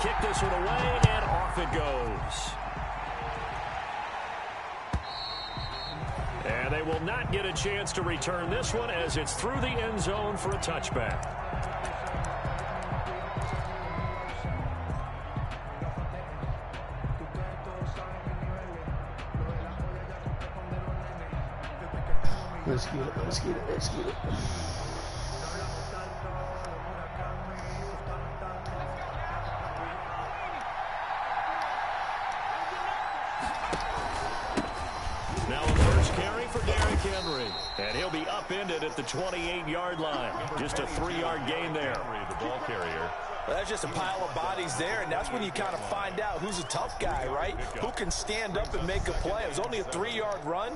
kick this one away, and off it goes. And they will not get a chance to return this one as it's through the end zone for a touchback. Let's get it, let's get it, let's get it. Now a first carry for Derrick Henry. And he'll be upended at the 28-yard line. Just a 3-yard gain there. The ball carrier. Well, that's just a pile of bodies there, and that's when you kind of find out who's a tough guy, right? Who can stand up and make a play. It was only a 3-yard run,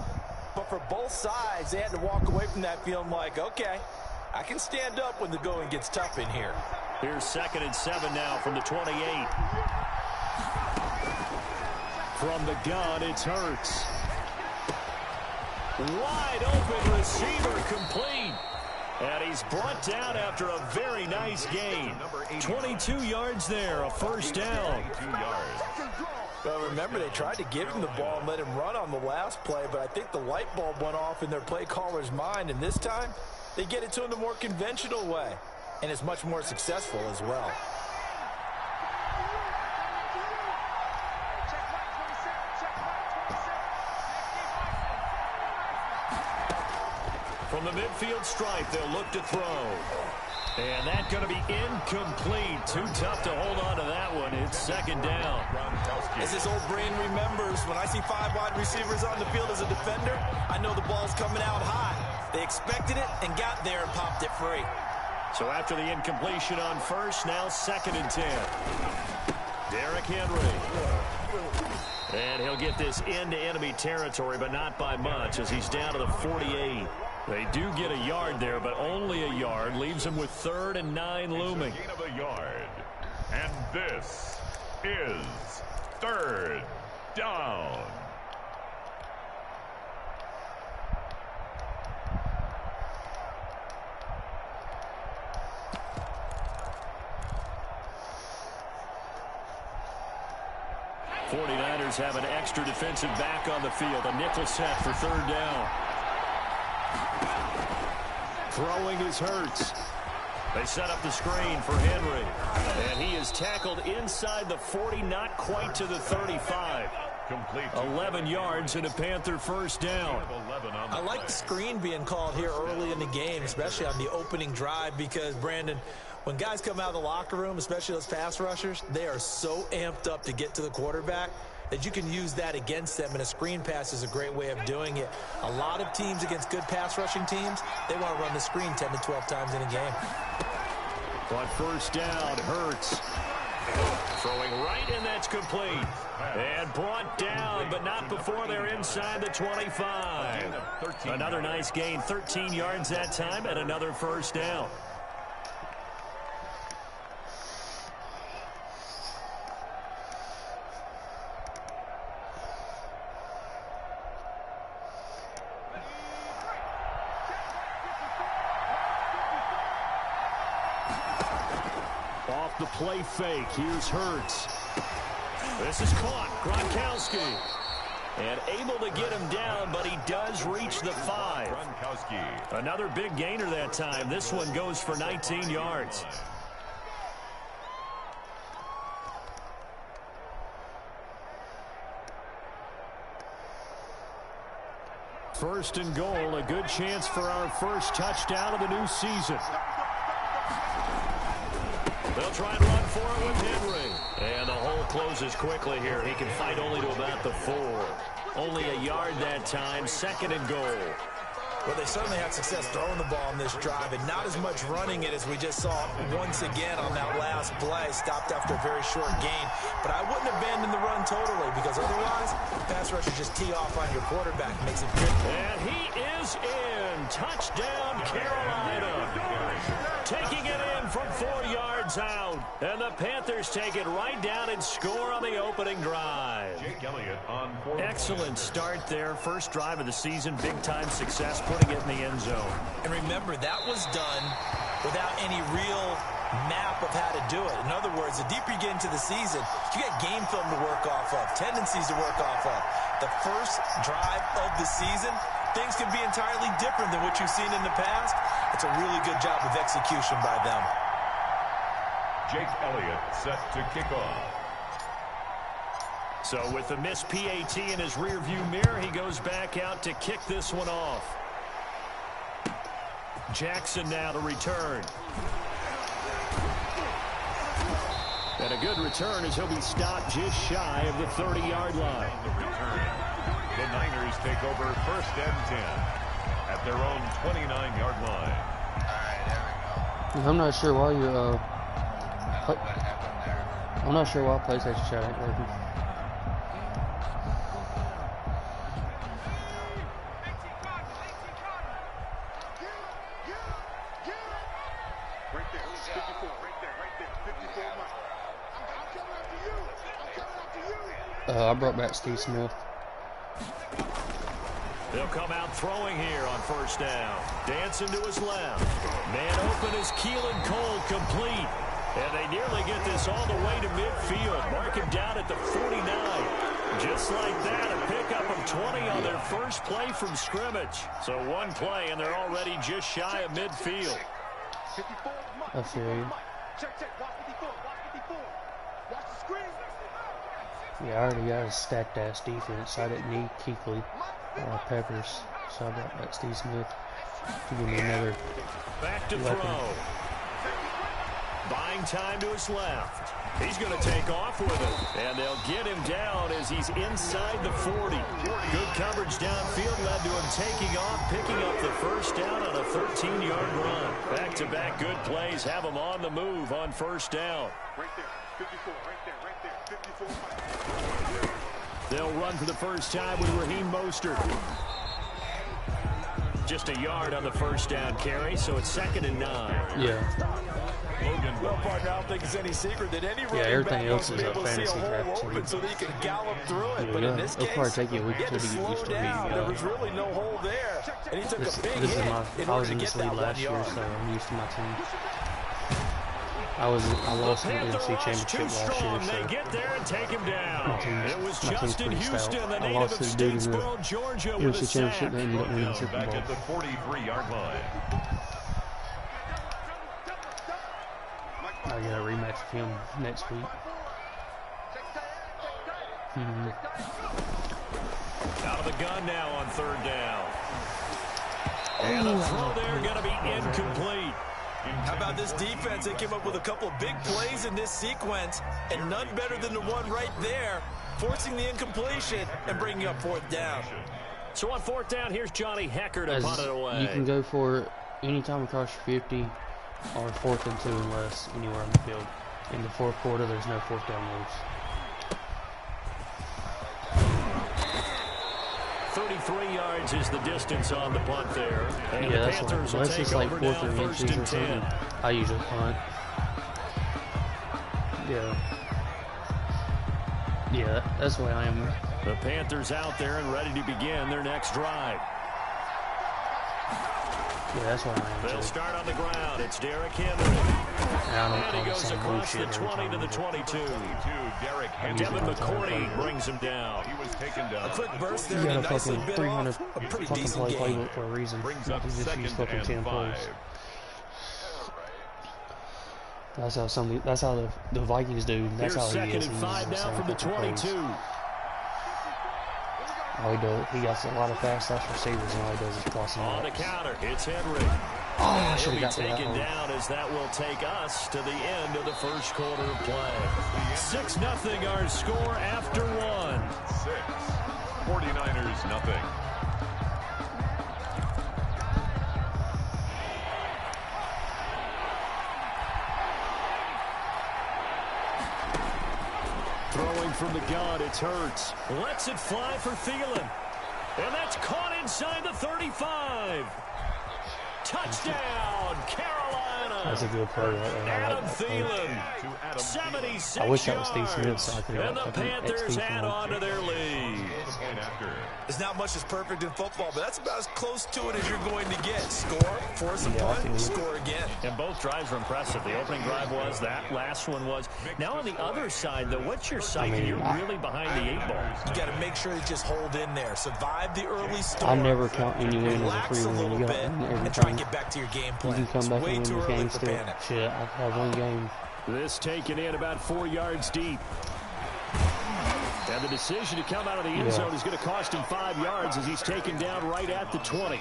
but for both sides, they had to walk away from that feeling like, okay, I can stand up when the going gets tough in here. Here's 2nd and 7 now from the 28. From the gun, it's Hurts. Wide open receiver complete. And he's brought down after a very nice gain. 22 yards there, a first down. Well, remember, they tried to give him the ball and let him run on the last play, but I think the light bulb went off in their play caller's mind, and this time they get it to him the more conventional way, and it's much more successful as well. From the midfield stripe, they'll look to throw. And that's going to be incomplete. Too tough to hold on to that one. It's 2nd down. As this old brain remembers, when I see 5 wide receivers on the field as a defender, I know the ball's coming out high. They expected it and got there and popped it free. So after the incompletion on first, now 2nd and 10. Derrick Henry. And he'll get this into enemy territory, but not by much as he's down to the 48. They do get a yard there, but only a yard. Leaves him with 3rd and 9 looming. Gain of a yard. And this is 3rd down. '49ers have an extra defensive back on the field. A nickel set for 3rd down. Throwing is Hurts. They set up the screen for Henry. And he is tackled inside the 40, not quite to the 35. Complete. 11 yards and a Panther first down. I like the screen being called here early in the game, especially on the opening drive, because, Brandon, when guys come out of the locker room, especially those pass rushers, they are so amped up to get to the quarterback that you can use that against them, and a screen pass is a great way of doing it. A lot of teams against good pass rushing teams, they want to run the screen 10 to 12 times in a game. On first down, Hurts. Throwing right, and that's complete. And brought down, but not before they're inside the 25. Another nice gain, 13 yards that time, and another first down. Off the play fake, here's Hurts. This is caught, Gronkowski. And able to get him down, but he does reach the 5. Another big gainer that time. This one goes for 19 yards. First and goal, a good chance for our first touchdown of the new season. They'll try and run for it with Henry. And the hole closes quickly here. He can fight only to about the 4. Only a yard that time, 2nd and goal. Well, they certainly had success throwing the ball in this drive, and not as much running it as we just saw once again on that last play. Stopped after a very short gain. But I wouldn't abandon the run totally, because otherwise, pass rushers just tee off on your quarterback. Makes it good. And he is in. Touchdown, Carolina. Taking it in from 4 yards out. And the Panthers take it right down and score on the opening drive. Jake Elliott on 4. Excellent start there. First drive of the season. Big-time success, putting it in the end zone. And remember, that was done without any real map of how to do it. In other words, the deeper you get into the season, you got game film to work off of, tendencies to work off of. The first drive of the season, things can be entirely different than what you've seen in the past. It's a really good job of execution by them. Jake Elliott set to kick off. So with the missed PAT in his rearview mirror, he goes back out to kick this one off. Jackson now to return. And a good return as he'll be stopped just shy of the 30-yard line. The return. The Niners take over 1st and 10 at their own 29-yard line. I'm not sure why you I'm not sure why PlayStation Chat ain't working. I brought back Steve Smith. They'll come out throwing here on 1st down. Dancing to his left. Man open is Keelan Cole, complete. And they nearly get this all the way to midfield. Mark him down at the 49. Just like that, a pickup of 20 on their first play from scrimmage. So one play, and they're already just shy of midfield. I feel you. Yeah, I already got a stacked ass defense. I didn't need Kuechly or Peppers, so I brought back Steve Smith to give me another back to weapon. Throw. Buying time to his left. He's going to take off with it. And they'll get him down as he's inside the 40. Good coverage downfield led to him taking off, picking up the 1st down on a 13-yard run. Back-to-back good plays have him on the move on 1st down. Right there, 54, right there, 54. They'll run for the first time with Raheem Mostert. Just a yard on the 1st down carry, so it's 2nd and 9. Yeah. Well, partner, I don't think it's any secret that any running everything back else wants to is be a able to see a fantasy hole draft open team. so that he can gallop through it. But in this It'll case, probably take you a week he or had two to to get slow used to down. being There was really no hole there. And he took a big This is hit my. in I order was to in get this that league 1 last year, yard. so I'm used to my team. I lost in the NFC Championship last year, They so get there and take him down. my team's It was pretty Justin stout. Houston, the I native lost of to the dude in the Statesboro, Georgia, with a NFC Championship sack. that ended up winning the Super Back Bowl. at the 43-yard line. I got a rematch with him next week. Out of the gun now on 3rd down. And the throw there going to be incomplete. How about this defense? They came up with a couple of big plays in this sequence, and none better than the one right there, forcing the incompletion and bringing up 4th down. So on 4th down, here's Johnny Hecker to punt it away. You can go for it anytime across your 50 or 4th and 2 unless anywhere on the field. In the 4th quarter, there's no 4th down moves. 33 yards is the distance on the punt there. And Yeah, the that's Panthers will unless take it's like over 4th now, or 1st inches and or something. 10. I usually punt. Yeah, that's the way I am. The Panthers out there and ready to begin their next drive. Yeah, that's why I am. They'll Too. start on the ground. It's Derrick Henry. I don't And call he the goes same across the bullshit every 20 to time. the 22. Derrick I'm Henry. using Devin my time McCourty playbook. brings him down. He was taken down. A quick burst there, You and got he a nicely fucking bit 300 off a pretty fucking decent play game. playbook for a reason. Brings You up can just use 2nd fucking 10 and plays. 5. That's how the Vikings do. That's Here's how he 2nd is. and He 5 uses the now same from the fucking plays. 22. All he does, he got a lot of fast receivers, and all he does is crossing On the routes. counter, it's Henry. Oh, I He'll should be have got to that taken one. down as that will take us to the end of the first quarter of play. 6-0 our score after 1. 6. 49ers nothing. Throwing from the gun, it's Hurts. Lets it fly for Thielen. And that's caught inside the 35. Touchdown, Carolina. That's a good play right there. I Adam like that play. Thielen, 76 I wish that was Steve Smith yards. so I could have And the got fucking Panthers XP add from on to their lead. point after. There's not much that's perfect in football, but that's about as close to it as you're going to get. Score, force a punt, score again. And both drives were impressive. The opening drive was, that last one was. Now on the other side, though, what's your psyche? You're really behind the 8 ball. You got to make sure you just hold in there. Survive the early storm. I never count any win as a Relax free a win. little You bit got every and try time. and get back to your game You plan. can come It's back way and win too this early game for still. panic. Shit, I've had one game. This taken in about 4 yards deep. And the decision to come out of the end zone is going to cost him 5 yards as he's taken down right at the 20.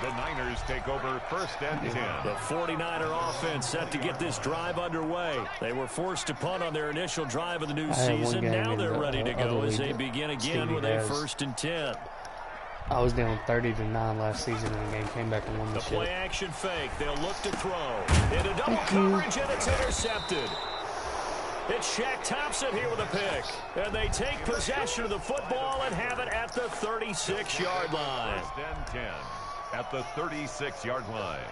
The Niners take over 1st and 10. The 49er offense set to get this drive underway. They were forced to punt on their initial drive of the new season. Now they're ready to go as they begin again with a 1st and 10. I was down 30-9 last season in the game. Came back and won the The play shit. action fake. They'll look to throw. Into double coverage, and it's intercepted. It's Shaq Thompson here with a pick. And they take possession of the football and have it at the 36-yard line. 1st and 10 at the 36-yard line.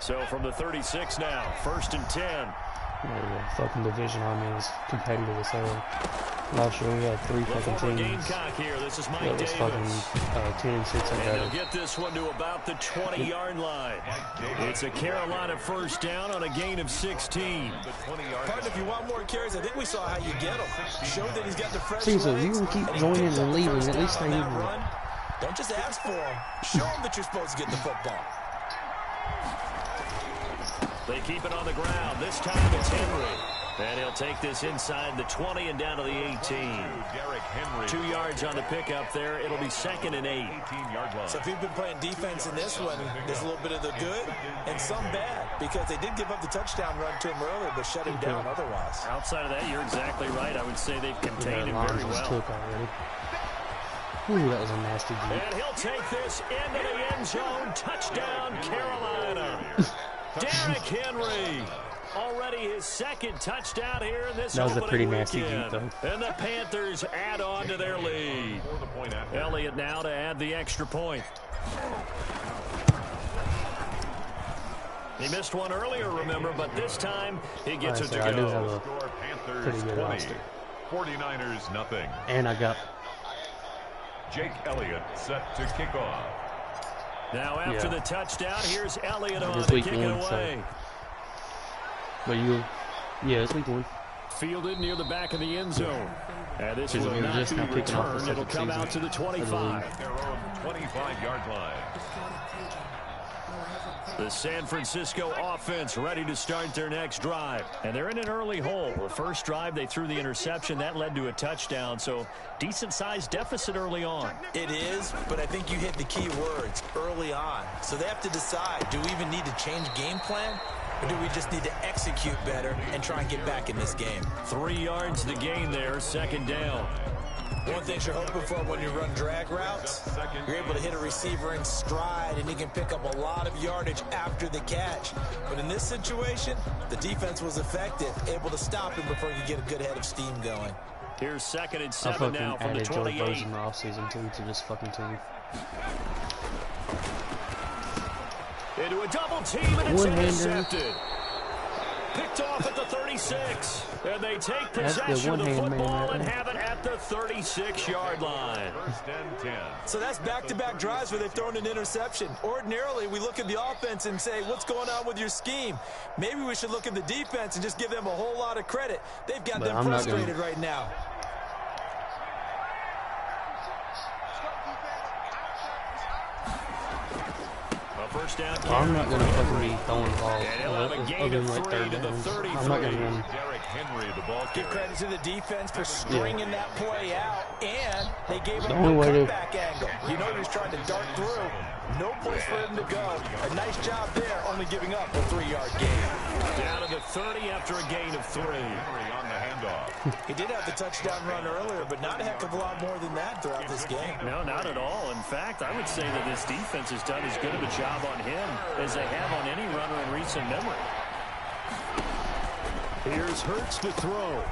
So from the 36 now, 1st and 10. Yeah, the fucking division I'm in is competitive as hell. Last year we had 3 The fucking former teams Gamecock here. This is Mike that was Davis. fucking 10 and 6 or And they'll better. get this one to about the 20-yard line. It's a Carolina 1st down on a gain of 16. The 20-yard Pardon, if you want more carries, I think we saw how you get him. Show that he's got the fresh See, so legs, you can keep and he joining picked and up leaving. first At least down they on that even- run. Don't just ask for him. Show him that you're supposed to get the football. They keep it on the ground. This time it's Henry. And he'll take this inside the 20 and down to the 18. Derrick Henry. 2 yards on the pickup there. It'll be 2nd and 8. 18-yard line. So if you've been playing defense in this one, there's a little bit of the good and some bad, because they did give up the touchdown run to him earlier, but shut him down otherwise. Outside of that, you're exactly right. I would say they've Yeah, contained him lines very was well. took already. Ooh, that was a nasty deep. And he'll take this into the end zone. Touchdown, Carolina. Derrick Henry. Already his 2nd touchdown here in this That was a pretty opening nasty weekend. deep, though. And the Panthers add on to their lead. For the point after. Elliott now to add the extra point. He missed one earlier, remember, but this time he gets it to I do have go. a Score Panthers pretty good 20. roster. 49ers nothing. And I got Jake Elliott set to kick off. Now after Yeah. the touchdown, here's Elliott on It's to week kick it one, so- away. But it's week 1. Fielded near the back of the end zone. And this Because will we're not just be now kicking off the returned. It'll second come out to season the 25. Their own 25-yard line. The San Francisco offense ready to start their next drive. And they're in an early hole. The first drive, they threw the interception. That led to a touchdown. So decent-sized deficit early on. It is, but I think you hit the key words early on. So they have to decide, do we even need to change game plan? Or do we just need to execute better and try and get back in this game? 3 yards to gain there, 2nd down. One thing you're hoping for when you run drag routes, you're able to hit a receiver in stride and he can pick up a lot of yardage after the catch. But in this situation, the defense was effective, able to stop him before he could get a good head of steam going. Here's 2nd and I 7 fucking now from the added Joey 28. Bosa in the offseason too to this fucking team. Into a double team, and it's One-hander. intercepted. Picked off at the 36. And they take That's the possession of the one-hand man football right and there. have it at the 36-yard line. 1st and 10. So that's back-to-back drives where they've thrown an interception. Ordinarily, we look at the offense and say, what's going on with your scheme? Maybe we should look at the defense and just give them a whole lot of credit. They've got But them I'm not gonna- frustrated right now. A first down I'm carry. not going to fucking be throwing the ball And he'll have a gain other of than like 3 third to the downs. 33. I'm not going to run. Derrick Henry, the ball Give carrier. credit to the defense for stringing that play out, and they gave him only a way to- cutback angle. You know he was trying to dart through. No place for him to go. A nice job there, only giving up a 3-yard gain. Down to the 30 after a gain of 3. Henry on the handoff. He did have the touchdown run earlier, but not a heck of a lot more than that throughout this game. No, not at all. In fact, I would say that this defense has done as good of a job on him as they have on any runner in recent memory. Here's Hurts to throw.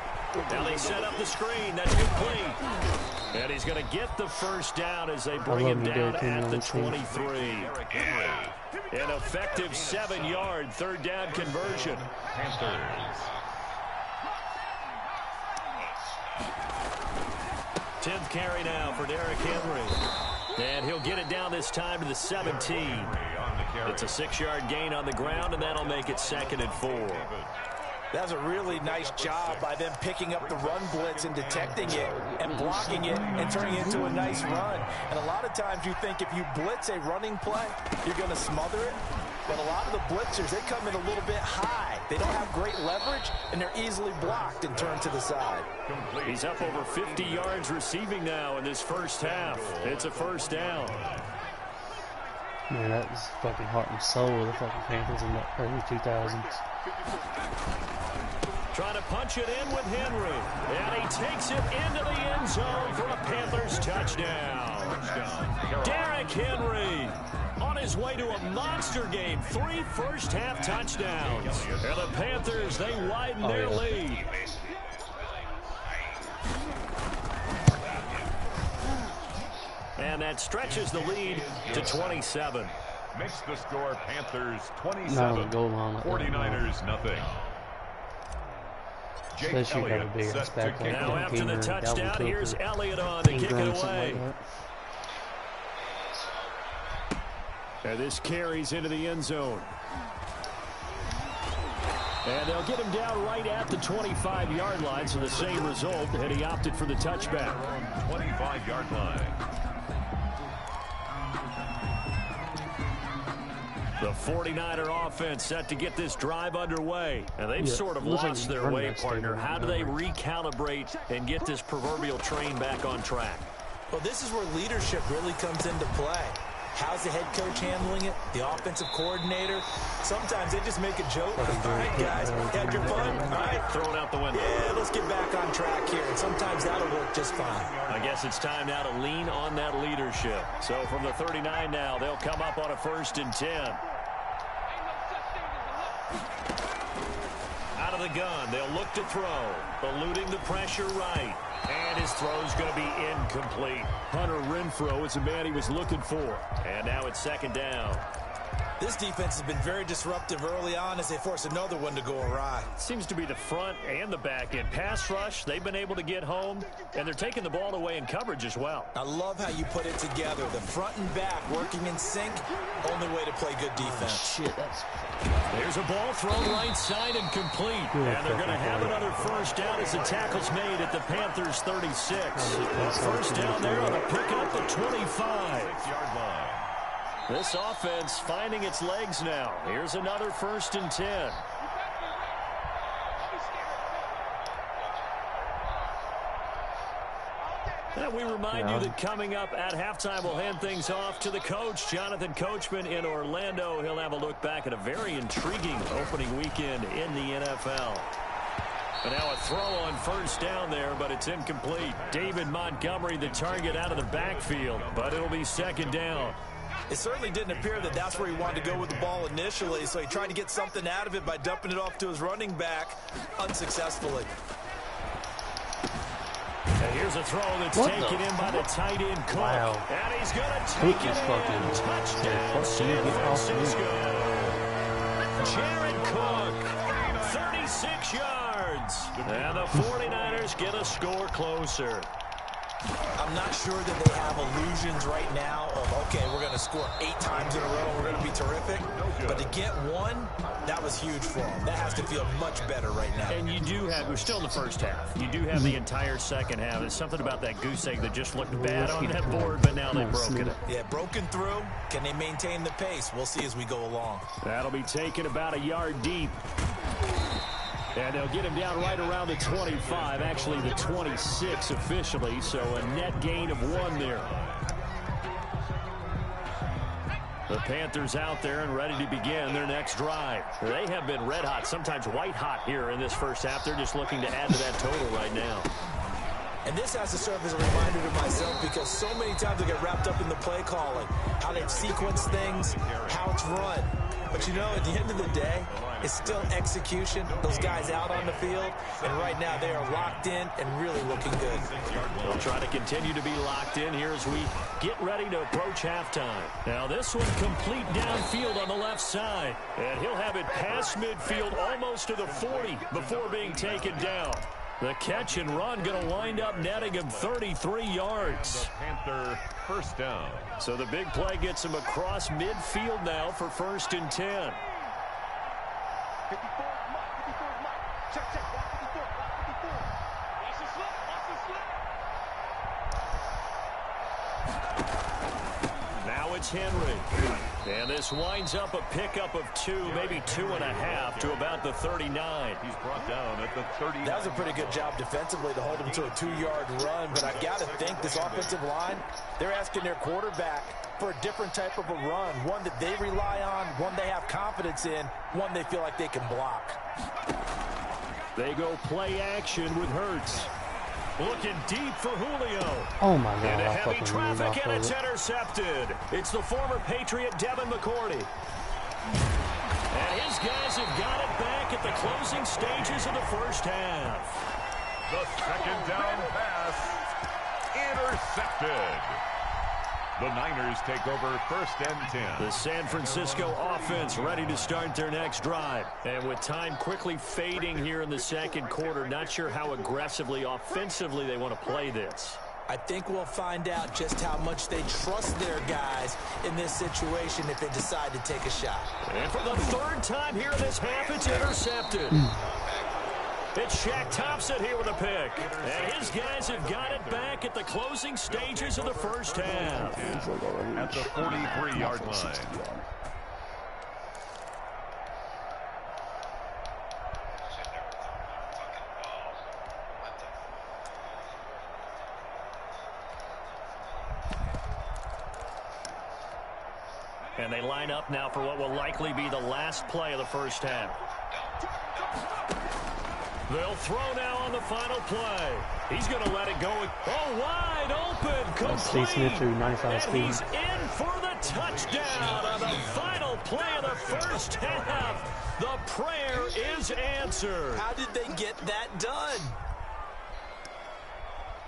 Now they set up the screen. That's complete. And he's going to get the first down as they bring love him me down Derrick Henry at on the this team. 23. Derrick Henry. An effective 7-yard third down conversion. Panthers. 10th carry now for Derrick Henry. And he'll get it down this time to the 17. It's a 6-yard gain on the ground, and that'll make it 2nd and 4. That's a really nice job by them picking up the run blitz and detecting it and blocking it and turning it into a nice run. And a lot of times you think if you blitz a running play, you're going to smother it. But a lot of the blitzers, they come in a little bit high. They don't have great leverage, and they're easily blocked and turned to the side. He's up over 50 yards receiving now in this first half. It's a first down. Man, that was fucking heart and soul of the fucking Panthers in the early 2000s. Trying to punch it in with Henry. And he takes it into the end zone for a Panthers touchdown. Derrick Henry on his way to a monster game. 3 first-half touchdowns. And the Panthers, they widen their lead. And that stretches the lead to 27. Makes the score Panthers 27. No, goal line. 49ers nothing. Jake Especially got a Elliott big ass set to back kick like Now off. after the Gamer, touchdown, Dalvin here's Cook, Elliott on to kick it Ingram, something away. like that. And this carries into the end zone. And they'll get him down right at the 25-yard line, so the same result, and he opted for the touchback. 25-yard line. The 49er offense set to get this drive underway. And they've sort of looks like lost the their running way, back's partner. stable. How do they recalibrate and get this proverbial train back on track? Well, this is where leadership really comes into play. How's the head coach handling it? The offensive coordinator? Sometimes they just make a joke. All right, guys, had your fun? All right. Throw it out the window. Yeah, let's get back on track here. And sometimes that'll work just fine. I guess it's time now to lean on that leadership. So from the 39 now, they'll come up on a 1st and 10. Out of the gun, they'll look to throw. Eluding the pressure right. And his throw's going to be incomplete. Hunter Renfrow is the man he was looking for. And now it's 2nd down. This defense has been very disruptive early on as they force another one to go awry. Seems to be the front and the back end. Pass rush, they've been able to get home, and they're taking the ball away in coverage as well. I love how you put it together. The front and back working in sync. Only way to play good defense. Shit, that's... There's a ball thrown right side and complete. And they're going to have another first down as the tackle's made at the Panthers 36. First down there on a pick up the 25. 6-yard line. This offense finding its legs now. Here's another 1st and 10. And we remind you that coming up at halftime, we'll hand things off to the coach, Jonathan Coachman in Orlando. He'll have a look back at a very intriguing opening weekend in the NFL. And now a throw on 1st down there, but it's incomplete. David Montgomery, the target out of the backfield, but it'll be 2nd down. It certainly didn't appear that that's where he wanted to go with the ball initially, so he tried to get something out of it by dumping it off to his running back unsuccessfully. And here's a throw that's taken in by the tight end Cook. Wow. And he's going to take Cook it is in. fucking... Touchdown, San Francisco. Jared Cook, 36 yards. And the 49ers get a score closer. I'm not sure that they have illusions right now of, okay, we're going to score 8 times in a row, we're going to be terrific. But to get one, that was huge for them. That has to feel much better right now. And you do have, we're still in the first half. You do have the entire second half. There's something about that goose egg that just looked bad on that board, but now they've broken it. Yeah, broken through. Can they maintain the pace? We'll see as we go along. That'll be taken about a yard deep. And they'll get him down right around the 25, actually the 26 officially, so a net gain of 1 there. The Panthers out there and ready to begin their next drive. They have been red hot, sometimes white hot here in this first half. They're just looking to add to that total right now. And this has to serve as a reminder to myself because so many times I get wrapped up in the play calling, how they've sequenced things, how it's run. But, you know, at the end of the day, it's still execution. Those guys out on the field, and right now they are locked in and really looking good. They'll try to continue to be locked in here as we get ready to approach halftime. Now this one complete downfield on the left side. And he'll have it past midfield almost to the 40 before being taken down. The catch and run going to wind up netting him 33 yards. The Panther first down. So the big play gets him across midfield now for 1st and 10. 54 is Mike. 54 is Mike. Check, check. Watch 54. Watch 54. Watch the slip. Watch the slip. Now it's Henry. And this winds up a pickup of 2, maybe 2.5 to about the 39. He's brought down at the 30. That was a pretty good job defensively to hold him to a 2-yard run, but I got to think this offensive line, they're asking their quarterback for a different type of a run, one that they rely on, one they have confidence in, one they feel like they can block. They go play action with Hurts. Looking deep for Julio. Oh my God! Into I heavy fucking traffic, and moved it's off of it. intercepted. It's the former Patriot Devin McCourty. And his guys have got it back at the closing stages of the first half. The second down pass intercepted. The Niners take over 1st and 10. The San Francisco offense ready to start their next drive. And with time quickly fading here in the second quarter, not sure how aggressively, offensively they want to play this. I think we'll find out just how much they trust their guys in this situation if they decide to take a shot. And for the 3rd time here in this half, it's intercepted. It's Shaq Thompson here with a pick. And his guys have got it back at the closing stages of the first half. At the 43-yard line. And they line up now for what will likely be the last play of the first half. They'll throw now on the final play. He's going to let it go. Oh, wide open. Complete. Steve Smith, 95 and speed. he's in for the touchdown on the final play of the first half. The prayer is answered. How did they get that done?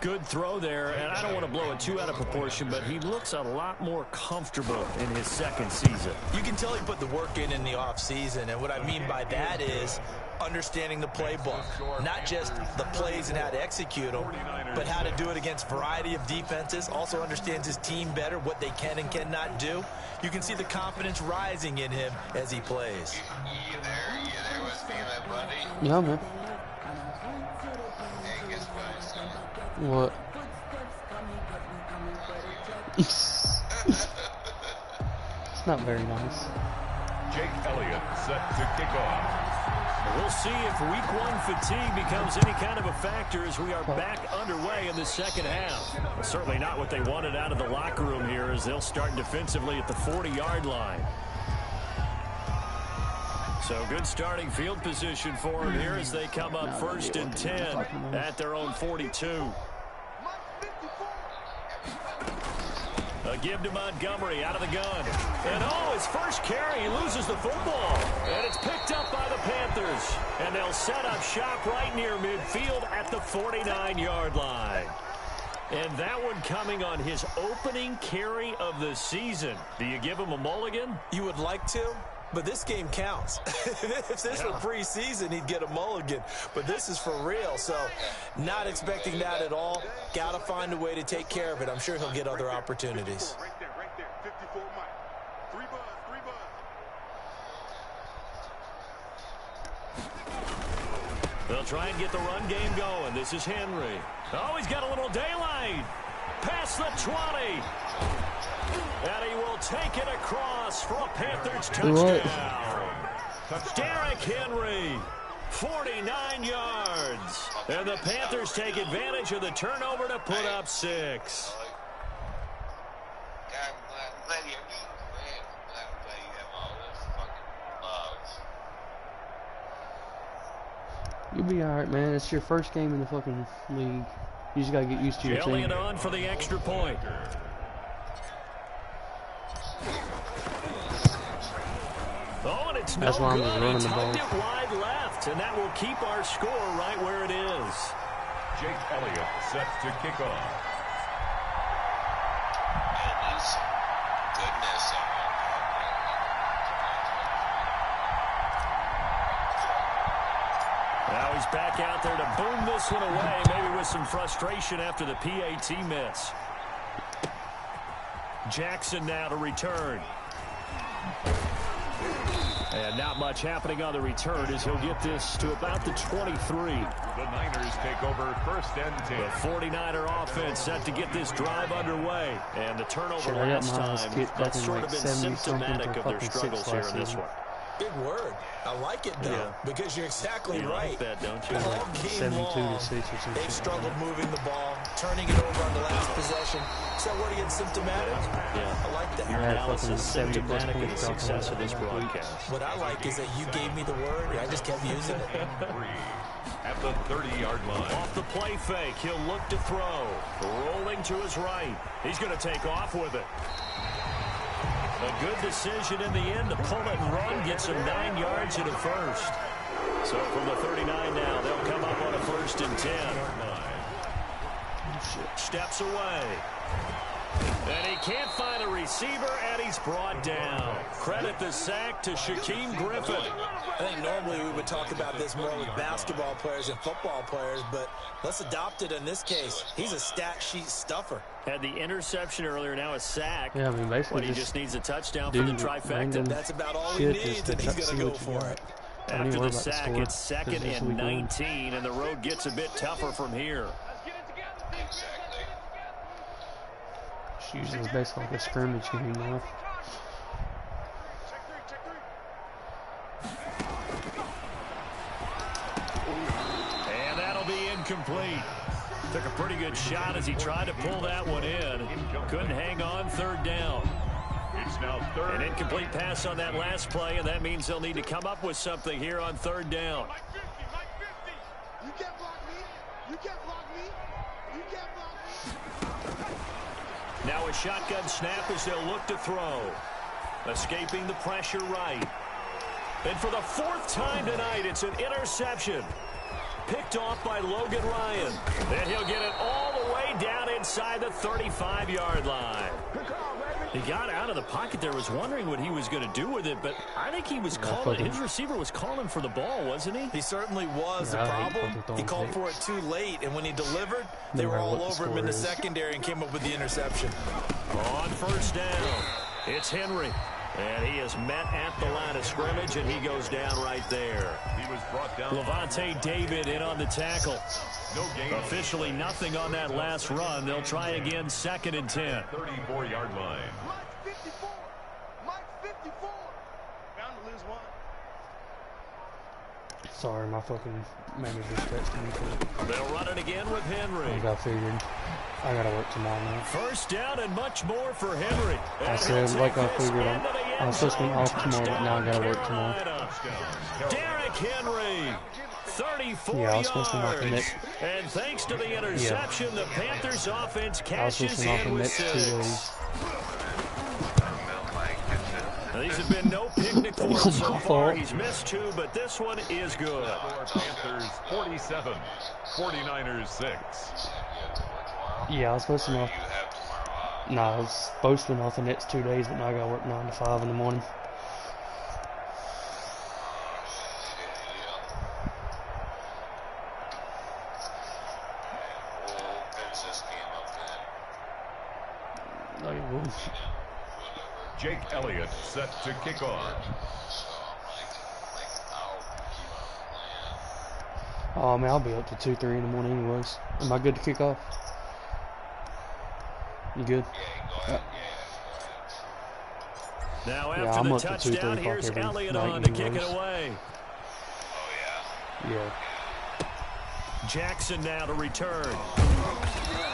Good throw there, and I don't want to blow it too out of proportion, but he looks a lot more comfortable in his second season. You can tell he put the work in the offseason, and what I mean by that is understanding the playbook. Not just the plays and how to execute them, but how to do it against a variety of defenses. Also understands his team better, what they can and cannot do. You can see the confidence rising in him as he plays. You there with me, my buddy? Yeah, man. Hey, guess what? What? It's not very nice. Jake Elliott set to kick off. We'll see if week 1 fatigue becomes any kind of a factor as we are back underway in the second half. Certainly not what they wanted out of the locker room here as they'll start defensively at the 40-yard line. So good starting field position for them here as they come up 1st and 10 at their own 42. A give to Montgomery out of the gun. And his first carry, he loses the football. And it's picked up by the Panthers. And they'll set up shop right near midfield at the 49-yard line. And that one coming on his opening carry of the season. Do you give him a mulligan? You would like to, but this game counts. If this were preseason, he'd get a mulligan. But this is for real, so not expecting that at all. Got to find a way to take care of it. I'm sure he'll get other opportunities. Right there, right there. 54 Mike. 3 buzz, 3 buzz. They'll try and get the run game going. This is Henry. Oh, he's got a little daylight. Past the 20. And he will take it across for a Panthers touchdown. Derrick Henry, 49 yards. And the Panthers take advantage of the turnover to put up 6. God, I'm glad you have all this fucking love. You'll be alright, man. It's your first game in the fucking league. You just gotta get used to your Jelly team. it on for the extra point. Oh, and it's That's no why I'm good. running He the ball. tugged it wide left, and that will keep our score right where it is. Jake Elliott set to kick off. Goodness. Goodness. Now he's back out there to boom this one away, maybe with some frustration after the PAT miss. Jackson now to return. And not much happening on the return as he'll get this to about the 23. The Niners take over first and 10. The 49er offense set to get this drive underway. And the turnover Shit, I got last my time, kid that's fucking sort like of been 70 symptomatic something of for their fucking struggles 6 here last in this season. one. Big word. I like it, though, Yeah. because you're exactly You right. like that, don't you? All game 72 long, to 6 or something. they've struggled moving the ball, turning it over on the last possession. Is that word again, symptomatic? Yeah. I like that. Your I had analysis fucking 70 plus symptomatic of the points dropped success on of this that week. broadcast. What I like is that you gave me the word, and I just kept using it. At the 30-yard line. Off the play fake, he'll look to throw. Rolling to his right. He's going to take off with it. A good decision in the end to pull it and run, get some 9 yards and a first. So from the 39 now, they'll come up on a 1st and 10. Steps away. And he can't find a receiver, and he's brought down. Credit the sack to Shaquem Griffin. I think normally we would talk about this more with basketball players and football players, but let's adopt it in this case. He's a stat sheet stuffer. Had the interception earlier, now a sack. Yeah, I mean, basically But he just needs a touchdown for the trifecta. That's about all he Shit, needs, just and he's see going to go what you for got. it. Don't After even worry the about the sack, score, it's 2nd 'cause this and week going. 19, and the road gets a bit tougher from here. Exactly. It's usually basically like a scrimmage game now. And that'll be incomplete. Took a pretty good shot as he tried to pull that one in. Couldn't hang on 3rd down. It's now 3rd. An incomplete pass on that last play, and that means they'll need to come up with something here on 3rd down. You can't block me. You can't block me. You can't block me. Now a shotgun snap as they'll look to throw. Escaping the pressure right. And for the 4th time tonight, it's an interception. Picked off by Logan Ryan. And he'll get it all the way down inside the 35-yard line. He got out of the pocket there, was wondering what he was going to do with it, but I think he was calling, his receiver was calling for the ball, wasn't he? He certainly was. Yeah, The I hate problem, fucking he called throwing for it too late, and when he delivered, they No were matter all what the over him in the score is. secondary and came up with the interception. On 1st down, it's Henry. And he is met at the line of scrimmage, and he goes down right there. He was brought down. Levante David in on the tackle. No gain. Officially nothing on that last run. They'll try again 2nd and 10. 34-yard line. Mike 54. Mike 54. Bound to lose one. Sorry, my fucking manager's texting me. They'll run it again with Henry. I figured I gotta work tomorrow now. 1st down and much more for Henry. I And said, he'll like take I this figured, into the I end was supposed to be zone. off tomorrow, but now I gotta work tomorrow. Carolina. Derrick Henry, 34 Yeah, I was supposed to be off the yards. next. And thanks to the interception, the Panthers offense I was supposed cashes to be off the in with next 2 6. days. Now, these have been no picnic for him so My far. fault. He's missed 2, but this one is good. Panthers 47, 49ers 6. Yeah, I was supposed to be off. No, I was supposed to be off the next 2 days, but now I gotta work 9 to 5 in the morning. Like, well, Jake Elliott set to kick off. oh man, I'll be up to 2, 3 in the morning anyways. Am I good to kick off? You good? Now Yeah, after I'm the up to 2, 3 touchdown, o'clock here's every Elliott night on to kick anyways. it away. Yeah. Jackson now to return.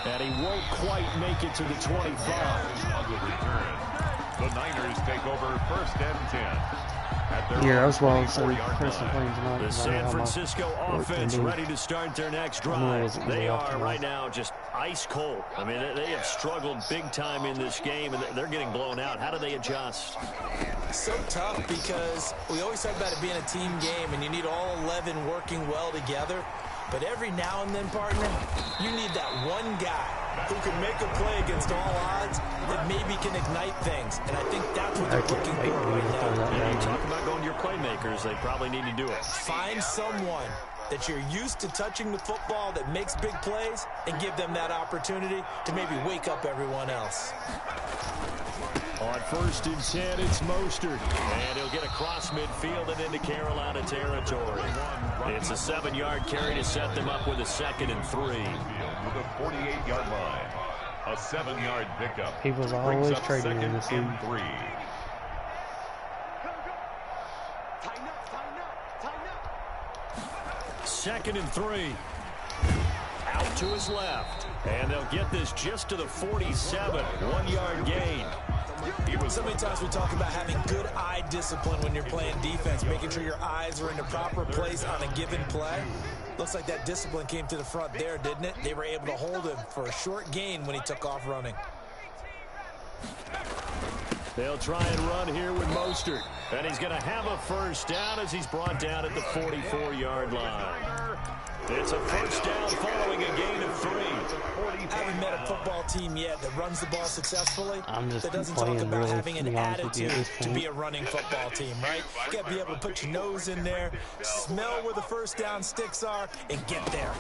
And he won't quite make it to the 25. On the return, the Niners take over 1st and 10. At their Yeah, own that's why I was so 24-yard pressing line. playing tonight. The 'Cause I know San how my Francisco work can offense be. ready to start their next I know it drive. wasn't gonna They be off are tomorrow. right now just ice cold. I mean, they have struggled big time in this game, and they're getting blown out. How do they adjust? So tough because we always talk about it being a team game and you need all 11 working well together. But every now and then, partner, you need that one guy who can make a play against all odds that maybe can ignite things. And I think that's what they're looking for right now. Yeah, you talk about going to your playmakers, they probably need to do it. Find someone that you're used to touching the football that makes big plays and give them that opportunity to maybe wake up everyone else. On 1st and 10, it's Mostert. And he'll get across midfield and into Carolina territory. It's a 7-yard carry to set them up with a 2nd and 3. With a 48-yard line. A 7-yard pickup. He was always trading in this league. 3. Second and 3. Out to his left. And they'll get this just to the 47. 1-yard gain. So many times we talk about having good eye discipline when you're playing defense, making sure your eyes are in the proper place on a given play. Looks like that discipline came to the front there, didn't it? They were able to hold him for a short gain when he took off running. They'll try and run here with Mostert. And he's going to have a first down as he's brought down at the 44-yard line. It's a first down following a gain of 3. I haven't met a football team yet that runs the ball successfully that doesn't playing talk about really, having an to be honest with you, attitude at this to point. be a running football team, right? You got to be able to put your nose in there, smell where the first down sticks are, and get there.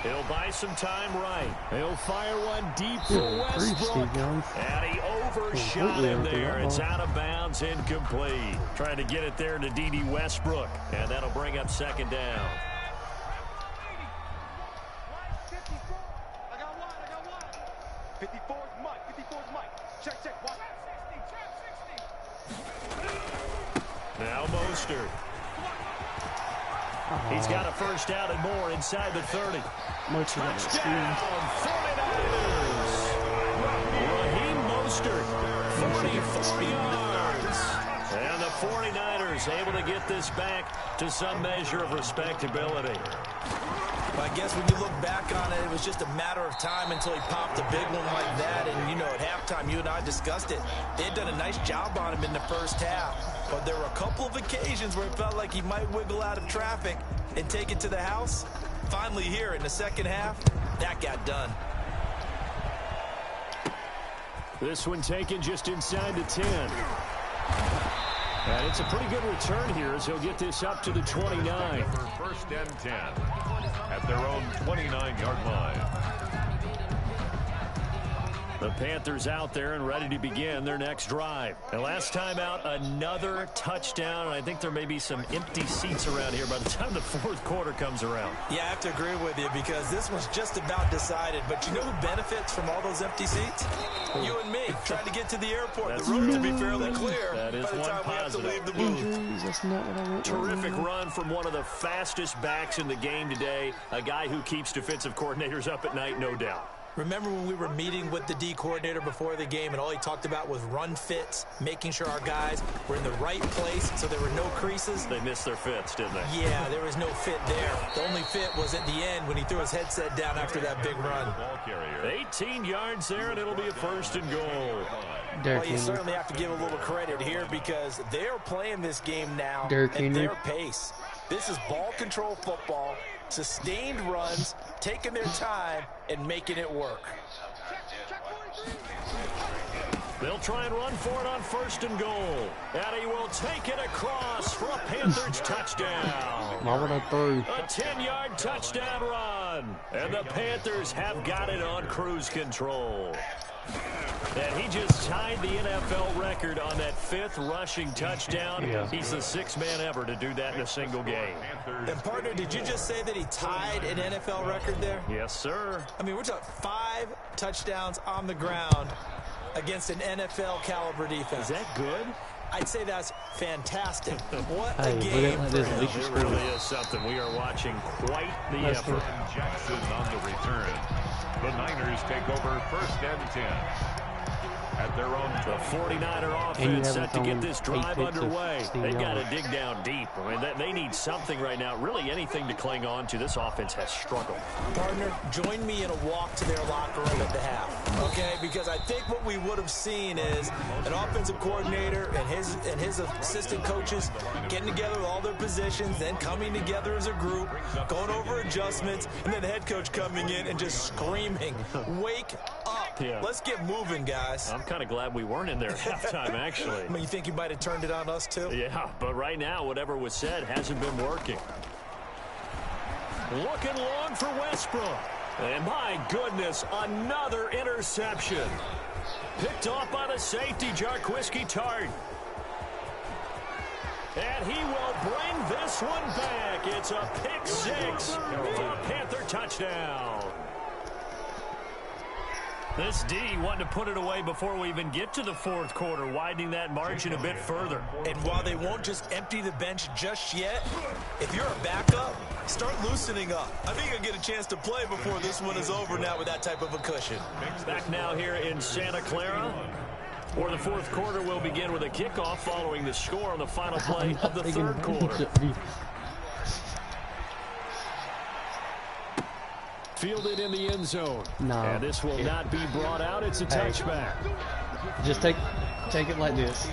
He'll buy some time right. He'll fire one deep for Westbrook. And he overshot him there. It's out of bounds, incomplete. Trying to get it there to D.D. Westbrook. And that'll bring up 2nd down. I got one. 54's Mike. Check. Now Mostert. He's got a first down and more inside the 30. Touchdown, 49ers. Raheem Mostert, 44 yards. And the 49ers able to get this back to some measure of respectability. I guess when you look back on it, it was just a matter of time until he popped a big one like that. And, you know, at halftime, you and I discussed it. They had done a nice job on him in the first half. But there were a couple of occasions where it felt like he might wiggle out of traffic and take it to the house. Finally here in the second half, that got done. This one taken just inside the 10. And it's a pretty good return here as he'll get this up to the 29. For 1st and 10 at their own 29-yard line. The Panthers out there and ready to begin their next drive. And last time out, another touchdown. And I think there may be some empty seats around here by the time the 4th quarter comes around. Yeah, I have to agree with you because this one's just about decided. But you know who benefits from all those empty seats? You and me, trying to get to the airport. That's the road to be true. fairly clear That is by the one time we have to positive. leave the booth. Injuries, that's not what I want. Terrific run from one of the fastest backs in the game today. A guy who keeps defensive coordinators up at night, no doubt. Remember when we were meeting with the D coordinator before the game and all he talked about was run fits, making sure our guys were in the right place so there were no creases? They missed their fits, didn't they? Yeah, there was no fit there. The only fit was at the end when he threw his headset down after that big run. Ball carrier. 18 yards there, and it'll be a 1st and goal. Derrick Well, you Henry. certainly have to give a little credit here because they're playing this game now Derrick at Henry. their pace. This is ball control football, sustained runs, taking their time, and making it work. They'll try and run for it on 1st and goal. And he will take it across for a Panthers touchdown. Why would I throw? A 10-yard touchdown run. And the Panthers have got it on cruise control. And he just tied the NFL record on that 5th rushing touchdown. Yeah. He's the 6th man ever to do that in a single game. And, partner, did you just say that he tied an NFL record there? Yes, sir. I mean, we're talking 5 touchdowns on the ground against an NFL-caliber defense. Is that good? I'd say that's fantastic. What Hey, a look game at for this. him. They should It score. really is something. We are watching quite the Let's effort. go. Jackson on the return. The Niners take over 1st and 10 at at their own. The 49er offense set to get this drive underway. They got to dig down deep. I mean, they need something right now, really anything to cling on to. This offense has struggled. Partner, join me in a walk to their locker room at the half, okay? Because I think what we would have seen is an offensive coordinator and his assistant coaches getting together with all their positions, then coming together as a group, going over adjustments, and then the head coach coming in and just screaming, "Wake up. Yeah. Let's get moving, guys." I'm kind of glad we weren't in there at halftime, actually. I mean, you think you might have turned it on us, too? Yeah, but right now, whatever was said hasn't been working. Looking long for Westbrook. And my goodness, another interception. Picked off by the safety, Jarquiski Tart. And he will bring this one back. It's a pick six for a Panther touchdown. This D wanted to put it away before we even get to the fourth quarter, widening that margin a bit further. And while they won't just empty the bench just yet, if you're a backup, start loosening up. I think you'll get a chance to play before this one is over now with that type of a cushion. Back now here in Santa Clara, where the fourth quarter will begin with a kickoff following the score on the final play of the third quarter. Fielded in the end zone. No. And this will not be brought out. It's a touchback. Just take it like this.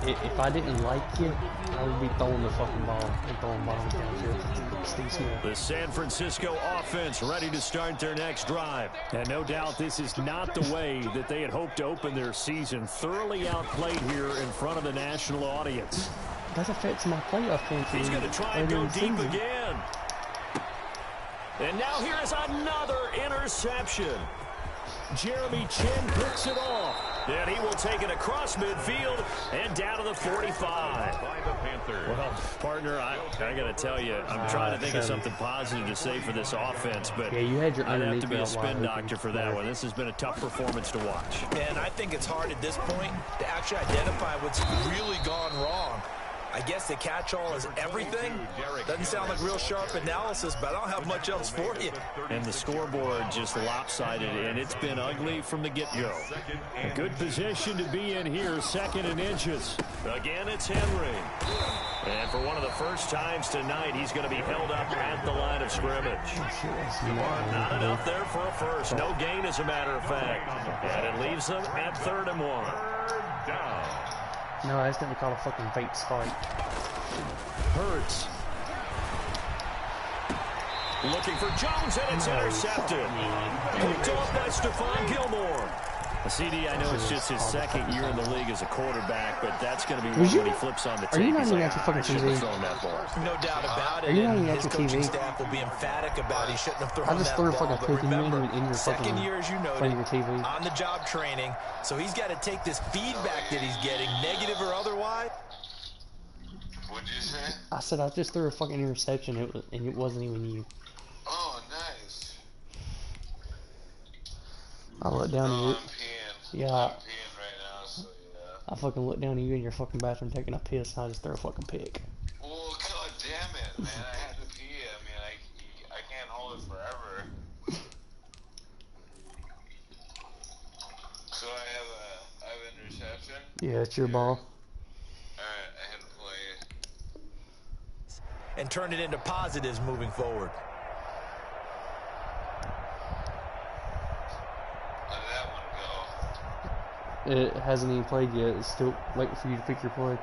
If I didn't like you, I would be throwing the fucking ball and throwing bombs downfield to Steve Smith. The San Francisco offense ready to start their next drive. And no doubt this is not the way that they had hoped to open their season. Thoroughly outplayed here in front of the national audience. That affects my playoff chances. He's going to try and go deep again. And now here is another interception. Jeremy Chin picks it off. And he will take it across midfield and down to the 45. By the Panthers. Well, partner, I got to tell you, I'm trying to think of something positive to say for this offense, but yeah, you had your I'd have to be a underneath spin doctor for that one. This has been a tough performance to watch. And I think it's hard at this point to actually identify what's really gone wrong. I guess the catch-all is everything. Doesn't sound like real sharp analysis, but I don't have much else for you. And the scoreboard just lopsided, and it's been ugly from the get-go. A good position to be in here, second and inches. Again, it's Henry. And for one of the first times tonight, he's going to be held up at the line of scrimmage. Not enough there for a first. No gain, as a matter of fact. And it leaves them at 3rd and 1. Down. No, that's going to be called a fucking fake spike. Hurts. Looking for Jones, and it's intercepted. Picked off by Stephon Gilmore. CD, I know it's just his second year in the league as a quarterback, but that's going to be when he flips on the tape. Are you not He's even like, at your fucking TV? That ball. No doubt about it. Are you not And even at his your coaching TV? staff will be emphatic about he shouldn't have thrown I just that threw a ball. fucking But cookie remember, in your second fucking year, as you front noted, of your TV. on the job training, so he's got to take this feedback that he's getting, negative or otherwise. What'd you say? I said I just threw a fucking interception, and it wasn't even you. Oh, nice. I looked down Oh, at I'm peeing. you. Yeah, I'm peeing right now, so yeah. I fucking looked down at you in your fucking bathroom taking a piss, and I just threw a fucking pick. Well, god damn it, man. I had to pee. I mean, I can't hold it forever. So I have an interception. Yeah, it's your ball. Alright, I had to play. And turn it into positives moving forward. How did that one go? It hasn't even played yet. It's still waiting for you to pick your play.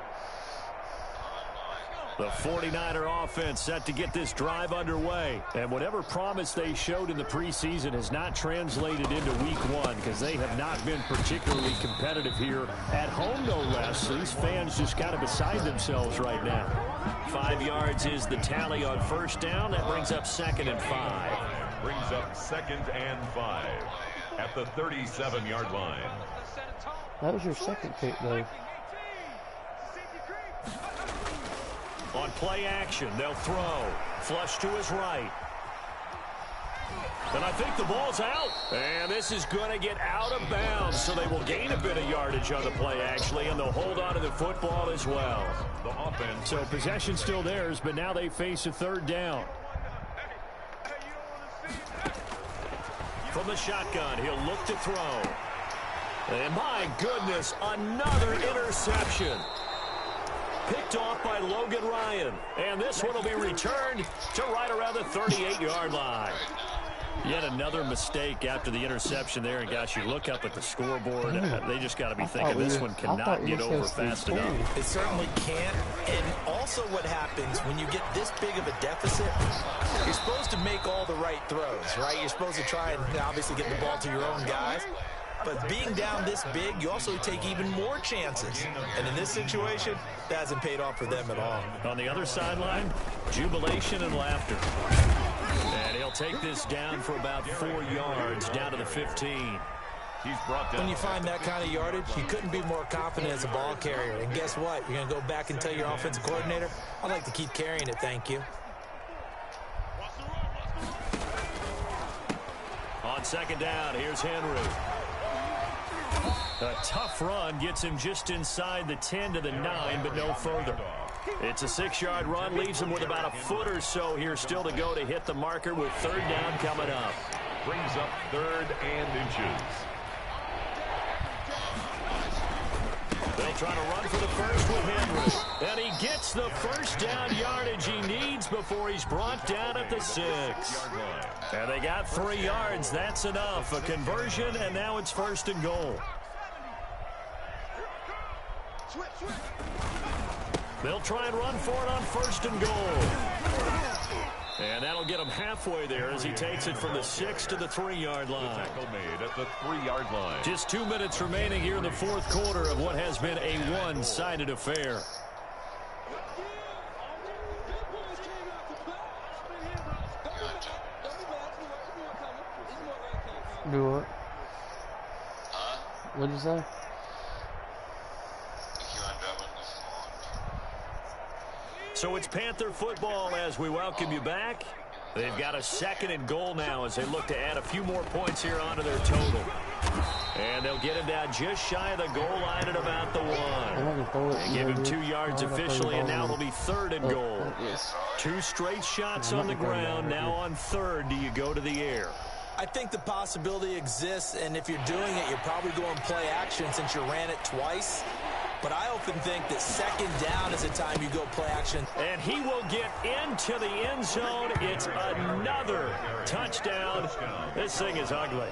The 49er offense set to get this drive underway. And whatever promise they showed in the preseason has not translated into week 1 because they have not been particularly competitive here at home, no less. These fans just kind of beside themselves right now. 5 yards is the tally on first down. That brings up 2nd and 5. Brings up 2nd and 5 at the 37-yard line. That was your second pick, though. On play action, they'll throw. Flush to his right. And I think the ball's out. And this is going to get out of bounds, so they will gain a bit of yardage on the play, actually, and they'll hold on to the football as well. The offense. So possession still theirs, but now they face a 3rd down. From the shotgun, he'll look to throw. And my goodness, another interception. Picked off by Logan Ryan. And this one will be returned to right around the 38-yard line. Yet another mistake after the interception there. And, gosh, you look up at the scoreboard. They just got to be thinking this one cannot get over fast enough. It certainly can't. And also what happens when you get this big of a deficit, you're supposed to make all the right throws, right? You're supposed to try and obviously get the ball to your own guys. But being down this big, you also take even more chances. And in this situation, that hasn't paid off for them at all. On the other sideline, jubilation and laughter. And he'll take this down for about 4 yards, down to the 15. He's brought down. When you find that kind of yardage, you couldn't be more confident as a ball carrier. And guess what? You're going to go back and tell your offensive coordinator, I'd like to keep carrying it, thank you. On second down, here's Henry. A tough run gets him just inside the 10 to the 9, but no further. It's a 6-yard run, leaves him with about a foot or so here still to go to hit the marker with third down coming up. Brings up 3rd and inches. They'll try to run for the first with Henry. And he gets the first down yardage he needs before he's brought down at the 6. And they got 3 yards. That's enough. A conversion, and now it's 1st and goal. They'll try and run for it on 1st and goal. And that'll get him halfway there as he takes it from the 6 to the 3-yard line. Tackle made at the 3-yard line. Just 2 minutes remaining here in the 4th quarter of what has been a one-sided affair. Do what? What'd you say? So it's Panther football as we welcome you back. They've got a 2nd and goal now as they look to add a few more points here onto their total. And they'll get him down just shy of the goal line at about the 1. They give him 2 yards officially, and now it'll be 3rd and goal. 2 straight shots on the ground. Now on 3rd, do you go to the air? I think the possibility exists, and if you're doing it, you're probably going play action since you ran it twice. But I often think that 2nd down is the time you go play action. And he will get into the end zone. It's another touchdown. This thing is ugly.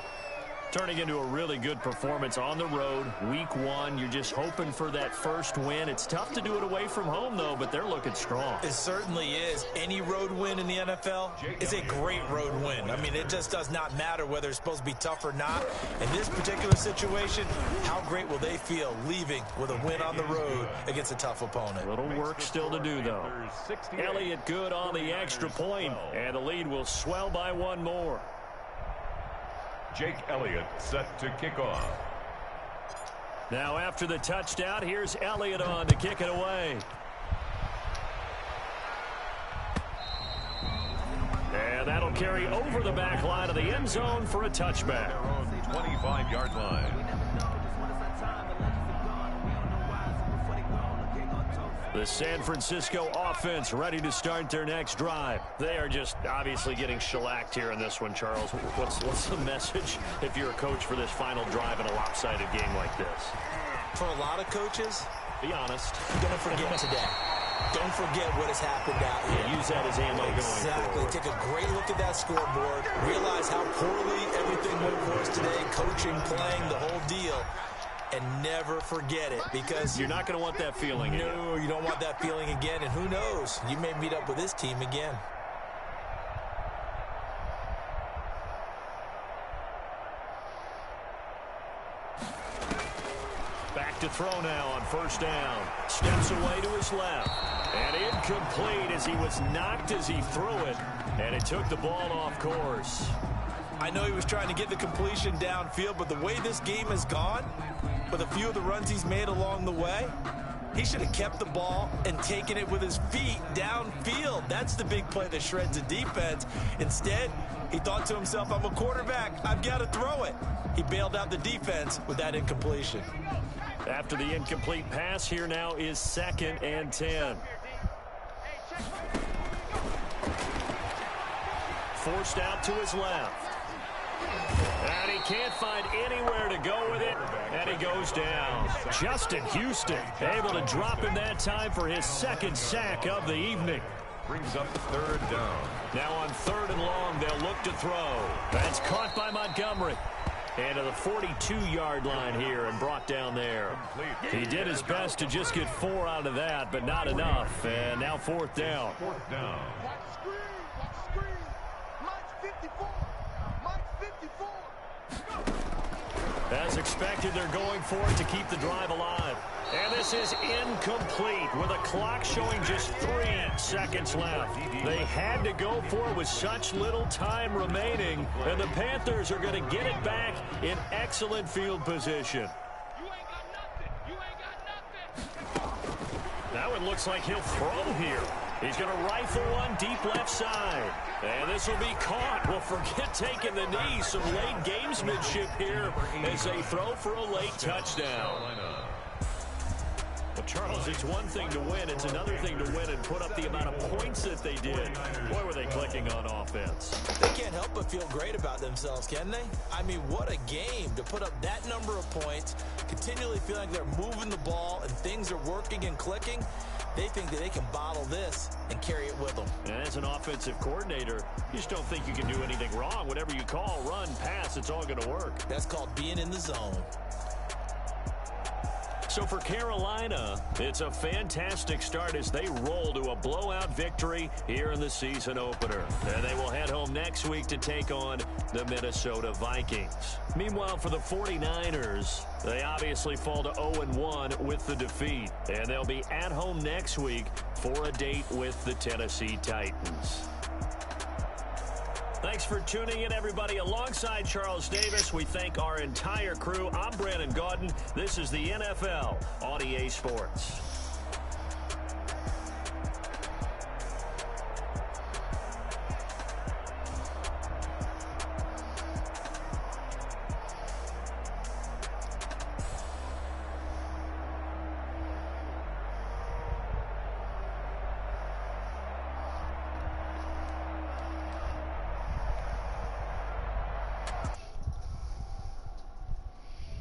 Turning into a really good performance on the road. Week 1, you're just hoping for that first win. It's tough to do it away from home, though, but they're looking strong. It certainly is. Any road win in the NFL is a great road win. I mean, it just does not matter whether it's supposed to be tough or not. In this particular situation, how great will they feel leaving with a win on the road against a tough opponent? A little work still to do, though. Elliott good on the extra point, and the lead will swell by 1 more. Jake Elliott set to kick off. Now after the touchdown, here's Elliott on to kick it away. And that'll carry over the back line of the end zone for a touchback. 25-yard line. The San Francisco offense ready to start their next drive. They are just obviously getting shellacked here in this one, Charles. What's the message if you're a coach for this final drive in a lopsided game like this? For a lot of coaches, be honest, don't forget today. Don't forget what has happened out here. Yeah, use that as ammo going forward. Take a great look at that scoreboard. Realize how poorly everything went for us today. Coaching, playing, the whole deal. And never forget it, because you're not going to want that feeling again. No, you don't want that feeling again. And who knows? You may meet up with this team again. Back to throw now on 1st down. Steps away to his left. And incomplete as he was knocked as he threw it. And it took the ball off course. I know he was trying to get the completion downfield, but the way this game has gone, with a few of the runs he's made along the way, he should have kept the ball and taken it with his feet downfield. That's the big play that shreds the defense. Instead, he thought to himself, I'm a quarterback, I've got to throw it. He bailed out the defense with that incompletion. After the incomplete pass, here now is 2nd and 10. Forced out to his left. And he can't find anywhere to go with it, and he goes down. Justin Houston able to drop him that time for his second sack of the evening. Brings up 3rd down. Now on 3rd and long, they'll look to throw. That's caught by Montgomery. And to the 42-yard line here and brought down there. He did his best to just get 4 out of that, but not enough. And now 4th down. 4th down. Watch screen. Mike's 54. Mike's 54. As expected, they're going for it to keep the drive alive. And this is incomplete with a clock showing just 3 seconds left. They had to go for it with such little time remaining, and the Panthers are going to get it back in excellent field position. You ain't got nothing. You ain't got nothing. Now it looks like he'll throw here. He's going to rifle one deep left side. And this will be caught. Well, forget taking the knee. Some late gamesmanship here as they throw for a late touchdown. Well, Charles, it's one thing to win. It's another thing to win and put up the amount of points that they did. Boy, were they clicking on offense. They can't help but feel great about themselves, can they? I mean, what a game to put up that number of points, continually feel like they're moving the ball and things are working and clicking. They think that they can bottle this and carry it with them. And as an offensive coordinator, you just don't think you can do anything wrong. Whatever you call, run, pass, it's all going to work. That's called being in the zone. So for Carolina, it's a fantastic start as they roll to a blowout victory here in the season opener. And they will head home next week to take on the Minnesota Vikings. Meanwhile, for the 49ers, they obviously fall to 0-1 with the defeat. And they'll be at home next week for a date with the Tennessee Titans. Thanks for tuning in, everybody. Alongside Charles Davis, we thank our entire crew. I'm Brandon Gaudin. This is the NFL on EA Sports.